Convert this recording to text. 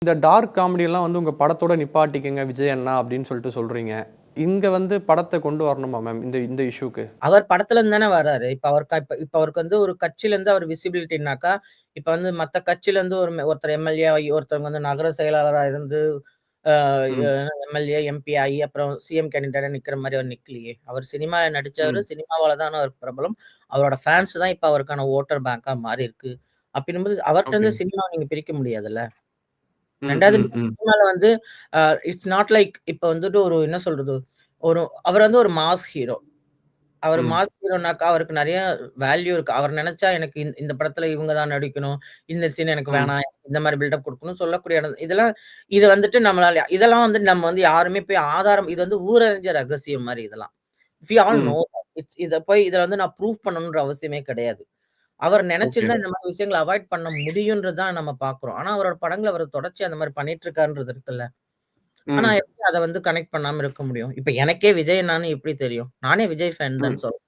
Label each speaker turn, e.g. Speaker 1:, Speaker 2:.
Speaker 1: இந்த டார்க் காமெடியெல்லாம் வந்து உங்க படத்தோட நிப்பாட்டிக்கங்க விஜய் அண்ணா அப்படின்னு சொல்லிட்டு சொல்றீங்க. இங்க வந்து படத்த கொண்டு வரணுமா மேம்? இந்த இந்த இஷ்யூக்கு?
Speaker 2: அவர் படத்துல இருந்து தானே வர்றாரு. இப்ப அவருக்கு வந்து ஒரு கட்சியில இருந்து அவர் விசிபிலிட்டினாக்கா, இப்ப வந்து மத்த கட்சியில இருந்து ஒருத்தர் எம்.எல்.ஏ ஆகி, ஒருத்தவங்க வந்து நகர செயலாளரா இருந்து, அ
Speaker 1: ம்.
Speaker 2: எம்.எல்.ஏ, எம்பி ஆகி, அப்புறம் சிஎம் கேண்டிடேட்டா நிக்கிற மாரி அவர் நிக்கலையே. அவர் சினிமால நடிச்சவரு,
Speaker 1: ம்.
Speaker 2: சினிமாவால தான அவருக்கு பிரபலம். அவரோட ஃபேன்ஸ் தான் இப்ப அவருக்கான வோட்டர் பேங்கா மாறி இருக்கு. அப்படின்னும்போது அவர்ட்ட
Speaker 1: ஓகே.
Speaker 2: இருந்து சினிமாவ நீங்க பிரிக்க முடியாதுல்ல.
Speaker 1: ம்,
Speaker 2: 2வது
Speaker 1: ம்,
Speaker 2: நீங்க
Speaker 1: ம்.
Speaker 2: சினிமால வந்து இட்ஸ் நாட் லைக் இப்ப வந்துட்டு ஒரு என்ன சொல்றது? அவர் வந்து ஒரு மாஸ் ஹீரோ. அவர்
Speaker 1: ம்.
Speaker 2: மாஸ் ஹீரோனாக்கா அவருக்கு நெறைய வேல்யூ இருக்கு. அவர் நெனச்சா எனக்கு இந்த படத்துல இவங்க தான் நடிக்கணும். இந்த சீன் எனக்கு
Speaker 1: ம்.
Speaker 2: வேணாம். இந்த மாரி பில்டப் குடுக்கணும்னு சொல்லக்கூடிய இடம். இது வந்துட்டு நம்மளால இதெல்லாம் வந்து நம்ம வந்து யாருமே போய் ஆதாரம் இது வந்து ஊரறிஞ்ச ரகசியம் மாரி இதெல்லாம். வி ஆல் நோ
Speaker 1: ம்.
Speaker 2: இத வந்து நான் ப்ரூவ் பண்ணணும்ன்ற அவசியமே கிடையாது. அவர்
Speaker 1: ஓகே.
Speaker 2: நெனச்சிருந்தா இந்த மாரி விஷயங்கள அவாய்ட் பண்ண முடியும்ன்றது தான் நம்ம பார்க்குறோம். ஆனா அவரோட படங்கள அவர் தொடர்ச்சியா அந்த மாரி பண்ணிட்டு இருக்காருன்றது இருக்குல்ல. ஆனா
Speaker 1: ம்.
Speaker 2: எப்படி அத வந்து கனெக்ட் பண்ணாம இருக்க முடியும்? இப்ப எனக்கே விஜய் அண்ணான்னு எப்படி தெரியும்? நானே விஜய் ஃபேன் தான்
Speaker 1: ம்.
Speaker 2: சொல்றேன்.